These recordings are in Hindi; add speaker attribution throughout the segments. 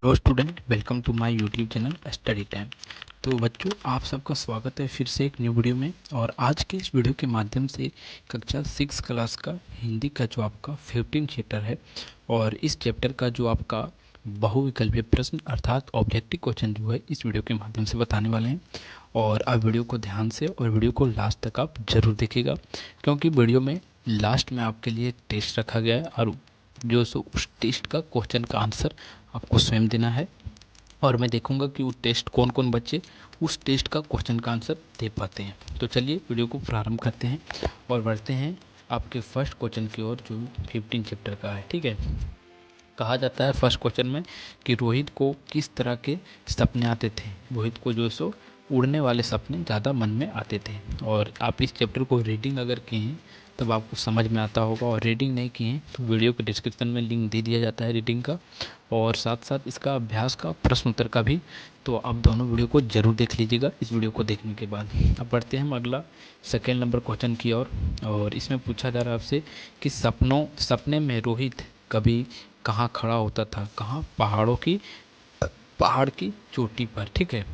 Speaker 1: Hello student, welcome to my YouTube channel study time. तो बच्चों, आप सबका स्वागत है फिर से एक न्यू वीडियो में। और आज के इस वीडियो के माध्यम से कक्षा 6 क्लास का हिंदी का जो आपका 15 चैप्टर है, और इस चैप्टर का जो आपका बहुविकल्पीय प्रश्न अर्थात ऑब्जेक्टिव क्वेश्चन जो है इस वीडियो के माध्यम से बताने वाले हैं। और आप वीडियो को ध्यान से और वीडियो को लास्ट तक आप जरूर देखिएगा, क्योंकि वीडियो में लास्ट में आपके लिए टेस्ट रखा गया है, और जो सो उस टेस्ट का क्वेश्चन का आंसर आपको स्वयं देना है। और मैं देखूंगा कि वो टेस्ट कौन कौन बच्चे उस टेस्ट का क्वेश्चन का आंसर दे पाते हैं। तो चलिए वीडियो को प्रारंभ करते हैं और बढ़ते हैं आपके फर्स्ट क्वेश्चन की ओर, जो 15 चैप्टर का है। ठीक है, कहा जाता है फर्स्ट क्वेश्चन में कि रोहित को किस तरह के सपने आते थे। रोहित को जो सो उड़ने वाले सपने ज़्यादा मन में आते थे। और आप इस चैप्टर को रीडिंग अगर किए हैं तब आपको समझ में आता होगा, और रीडिंग नहीं किए हैं तो वीडियो के डिस्क्रिप्शन में लिंक दे दिया जाता है रीडिंग का, और साथ साथ इसका अभ्यास का प्रश्न उत्तर का भी। तो आप दोनों वीडियो को जरूर देख लीजिएगा इस वीडियो को देखने के बाद। अब बढ़ते हैं हम अगला सेकेंड नंबर क्वेश्चन की ओर। और इसमें पूछा जा रहा है आपसे कि सपने में रोहित कभी कहाँ खड़ा होता था, कहाँ, पहाड़ की चोटी पर। ठीक है,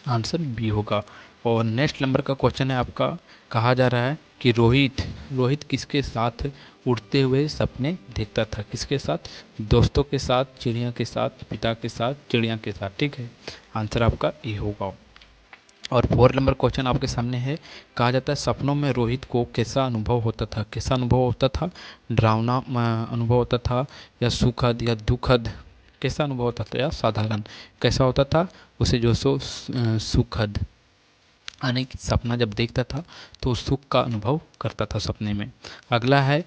Speaker 1: आंसर बी होगा। और नेक्स्ट नंबर का क्वेश्चन है आपका, कहा जा रहा है कि रोहित रोहित किसके साथ उड़ते हुए सपने देखता था। किसके साथ? दोस्तों के साथ, चिड़िया के साथ, पिता के साथ, चिड़िया के साथ। ठीक है, आंसर आपका ए होगा। और 4 नंबर क्वेश्चन आपके सामने है, कहा जाता है सपनों में रोहित को कैसा अनुभव होता था। कैसा अनुभव होता था? डरावना अनुभव होता था, या सुखद, या दुखद? कैसा अनुभव होता था, या साधारण? कैसा होता था? उसे जो सो सुखद, यानी कि सपना जब देखता था तो सुख का अनुभव करता था सपने में। अगला है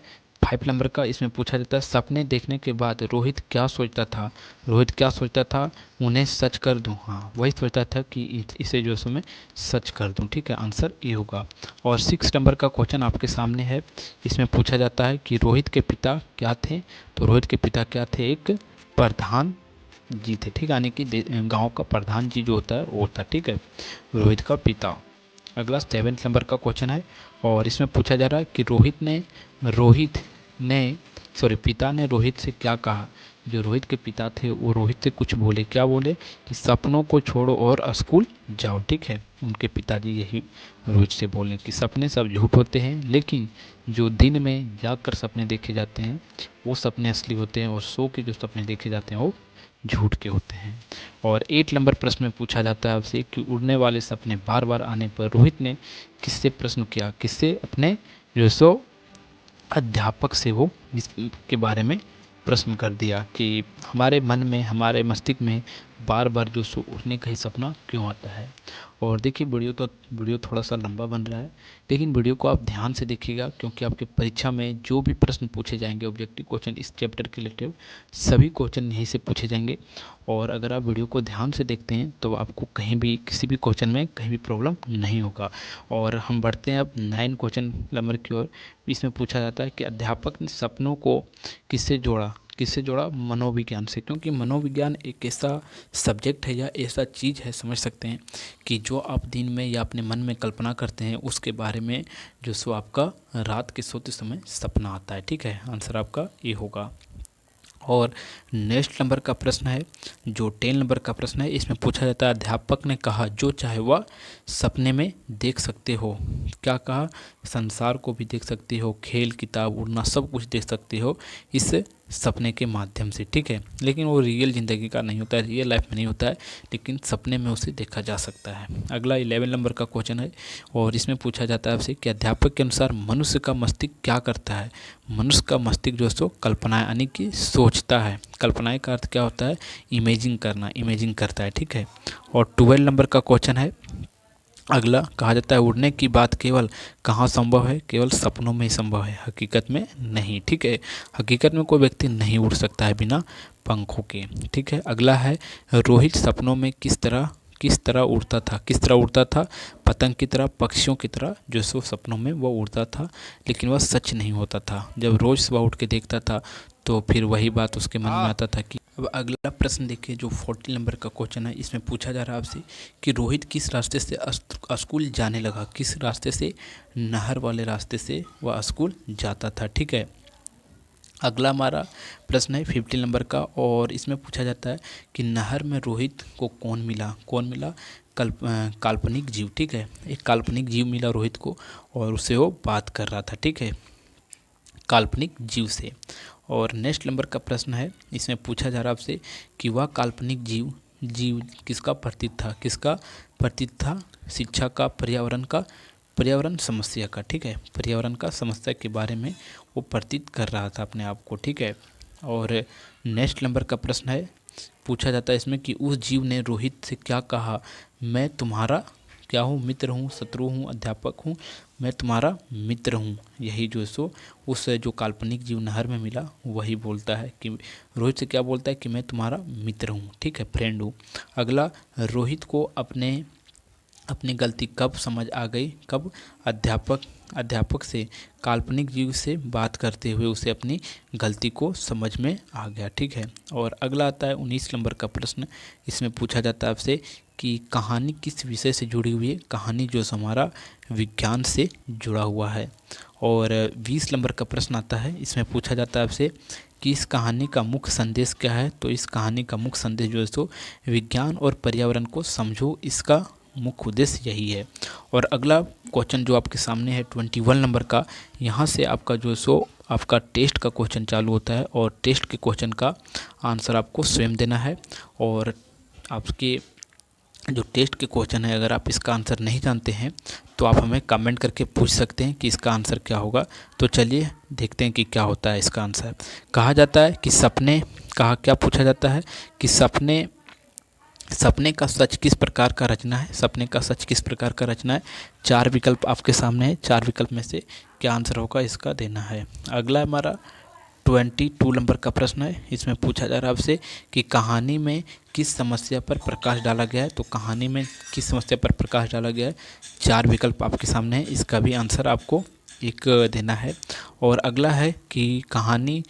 Speaker 1: 5 नंबर का। इसमें पूछा जाता है सपने देखने के बाद रोहित क्या सोचता था। रोहित क्या सोचता था? उन्हें सच कर दूं। हाँ, वही सोचता था कि इसे जो सो मैं सच कर दूं। ठीक है, आंसर ये होगा। और 6 नंबर का क्वेश्चन आपके सामने है। इसमें पूछा जाता है कि रोहित के पिता क्या थे। तो रोहित के पिता क्या थे? एक प्रधान जी थे। ठीक है, यानी कि गांव का प्रधान जी जो होता है वो था। ठीक है, रोहित का पिता। अगला 7 नंबर का क्वेश्चन है, और इसमें पूछा जा रहा है कि रोहित ने पिता ने रोहित से क्या कहा। जो रोहित के पिता थे वो रोहित से कुछ बोले। क्या बोले? कि सपनों को छोड़ो और स्कूल जाओ। ठीक है, उनके पिताजी यही रोहित से बोले कि सपने सब झूठ होते हैं, लेकिन जो दिन में जाकर सपने देखे जाते हैं वो सपने असली होते हैं, और सो के जो सपने देखे जाते हैं वो झूठ के होते हैं। और 8 नंबर प्रश्न में पूछा जाता है आपसे कि उड़ने वाले सपने बार बार आने पर रोहित ने किससे प्रश्न किया। किससे? अपने जो सो अध्यापक से वो इसके बारे में प्रश्न कर दिया कि हमारे मन में, हमारे मस्तिष्क में बार बार जो सो उड़ने का ही सपना क्यों आता है। और देखिए वीडियो थोड़ा सा लंबा बन रहा है, लेकिन वीडियो को आप ध्यान से देखिएगा, क्योंकि आपके परीक्षा में जो भी प्रश्न पूछे जाएंगे ऑब्जेक्टिव क्वेश्चन इस चैप्टर के रिलेटेड, सभी क्वेश्चन यहीं से पूछे जाएंगे। और अगर आप वीडियो को ध्यान से देखते हैं तो आपको कहीं भी किसी भी क्वेश्चन में कहीं भी प्रॉब्लम नहीं होगा। और हम बढ़ते हैं अब 9 क्वेश्चन नंबर की ओर। इसमें पूछा जाता है कि अध्यापक ने सपनों को किससे जोड़ा। किससे जोड़ा? मनोविज्ञान से। क्योंकि मनोविज्ञान एक ऐसा सब्जेक्ट है या ऐसा चीज़ है, समझ सकते हैं, कि जो आप दिन में या अपने मन में कल्पना करते हैं उसके बारे में जो सो आपका रात के सोते समय सपना आता है। ठीक है, आंसर आपका ये होगा। और नेक्स्ट नंबर का प्रश्न है, जो 10 नंबर का प्रश्न है। इसमें पूछा जाता है अध्यापक ने कहा जो चाहे वह सपने में देख सकते हो। क्या कहा? संसार को भी देख सकते हो, खेल, किताब, उड़ना, सब कुछ देख सकते हो इस सपने के माध्यम से। ठीक है, लेकिन वो रियल ज़िंदगी का नहीं होता है, रियल लाइफ में नहीं होता है, लेकिन सपने में उसे देखा जा सकता है। अगला 11 नंबर का क्वेश्चन है, और इसमें पूछा जाता है आपसे कि अध्यापक के अनुसार मनुष्य का मस्तिष्क क्या करता है। मनुष्य का मस्तिष्क जो सो कल्पनाएं, यानी कि सोचता है। कल्पनाएं का अर्थ क्या होता है? इमेजिंग करना, इमेजिंग करता है। ठीक है, और 12 नंबर का क्वेश्चन है अगला, कहा जाता है उड़ने की बात केवल कहाँ संभव है। केवल सपनों में ही संभव है, हकीकत में नहीं। ठीक है, हकीकत में कोई व्यक्ति नहीं उड़ सकता है बिना पंखों के। ठीक है, अगला है रोहित सपनों में किस तरह उड़ता था। किस तरह उड़ता था? पतंग की तरह, पक्षियों की तरह जो सो सपनों में वो उड़ता था, लेकिन वह सच नहीं होता था। जब रोज सुबह उठ के देखता था तो फिर वही बात उसके मन में आता था कि। अब अगला प्रश्न देखिए, जो 40 नंबर का क्वेश्चन है। इसमें पूछा जा रहा है आपसे कि रोहित किस रास्ते से स्कूल जाने लगा। किस रास्ते से? नहर वाले रास्ते से वह स्कूल जाता था। ठीक है, अगला हमारा प्रश्न है 50 नंबर का, और इसमें पूछा जाता है कि नहर में रोहित को कौन मिला? काल्पनिक जीव। ठीक है, एक काल्पनिक जीव मिला रोहित को और उससे वो बात कर रहा था। ठीक है, काल्पनिक जीव से। और नेक्स्ट नंबर का प्रश्न है, इसमें पूछा जा रहा है आपसे कि वह काल्पनिक जीव जीव किसका प्रतीक था? किसका प्रतीक था? शिक्षा का, पर्यावरण समस्या का। ठीक है, पर्यावरण का समस्या के बारे में वो प्रतीत कर रहा था अपने आप को। ठीक है, और नेक्स्ट नंबर का प्रश्न है, पूछा जाता है इसमें कि उस जीव ने रोहित से क्या कहा? मैं तुम्हारा क्या हूँ? मित्र हूँ, शत्रु हूँ, अध्यापक हूँ, मैं तुम्हारा मित्र हूँ। यही जो सो उस जो काल्पनिक जीव नहर में मिला वही बोलता है कि रोहित से क्या बोलता है कि मैं तुम्हारा मित्र हूँ। ठीक है, फ्रेंड हूँ। अगला, रोहित को अपनी गलती कब समझ आ गई? कब? अध्यापक से काल्पनिक जीव से बात करते हुए उसे अपनी गलती को समझ में आ गया। ठीक है, और अगला आता है 19 नंबर का प्रश्न। इसमें पूछा जाता है आपसे कि कहानी किस विषय से जुड़ी हुई है? कहानी जो हमारा विज्ञान से जुड़ा हुआ है। और 20 नंबर का प्रश्न आता है, इसमें पूछा जाता है आपसे कि इस कहानी का मुख्य संदेश क्या है? तो इस कहानी का मुख्य संदेश जो है सो विज्ञान और पर्यावरण को समझो, इसका मुख्य उद्देश्य यही है। और अगला क्वेश्चन जो आपके सामने है 21 नंबर का, यहाँ से आपका जो सो आपका टेस्ट का क्वेश्चन चालू होता है और टेस्ट के क्वेश्चन का आंसर आपको स्वयं देना है। और आपके जो टेस्ट के क्वेश्चन है, अगर आप इसका आंसर नहीं जानते हैं तो आप हमें कमेंट करके पूछ सकते हैं कि इसका आंसर क्या होगा। तो चलिए देखते हैं कि क्या होता है इसका आंसर। कहा जाता है कि क्या पूछा जाता है कि सपने का सच किस प्रकार का रचना है? सपने का सच किस प्रकार का रचना है? 4 विकल्प आपके सामने है, 4 विकल्प में से क्या आंसर होगा इसका देना है। अगला हमारा 22 नंबर का प्रश्न है। इसमें पूछा जा रहा है आपसे कि कहानी में किस समस्या पर प्रकाश डाला गया है? तो कहानी में किस समस्या पर प्रकाश डाला गया है? 4 विकल्प आपके सामने है, इसका भी आंसर आपको एक देना है। और अगला है कि कहानी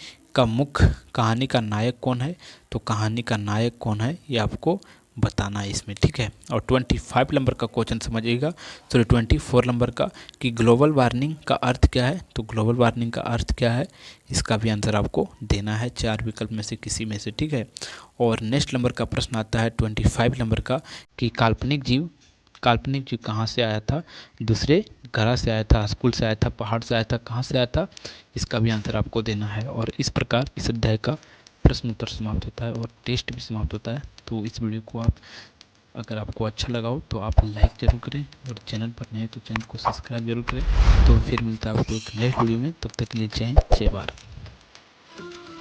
Speaker 1: का नायक कौन है? तो कहानी का नायक कौन है ये आपको बताना है इसमें। ठीक है, और 25 नंबर का क्वेश्चन समझिएगा। सॉरी 24 नंबर का, कि ग्लोबल वार्मिंग का अर्थ क्या है? तो ग्लोबल वार्मिंग का अर्थ क्या है, इसका भी आंसर आपको देना है 4 विकल्प में से किसी में से। ठीक है, और नेक्स्ट नंबर का प्रश्न आता है 25 नंबर का, कि काल्पनिक जीव कहाँ से आया था? दूसरे ग्रह से आया था, स्कूल से आया था, पहाड़ से आया था, कहाँ से आया था? इसका भी आंसर आपको देना है। और इस प्रकार इस अध्याय का प्रश्न उत्तर समाप्त होता है और टेस्ट भी समाप्त होता है। तो इस वीडियो को अगर आपको अच्छा लगा हो तो आप लाइक जरूर करें, और चैनल पर नए तो चैनल को सब्सक्राइब जरूर करें। तो फिर मिलता है आपको एक नेक्स्ट वीडियो में, तब तक के लिए जय हिंद, जय भारत।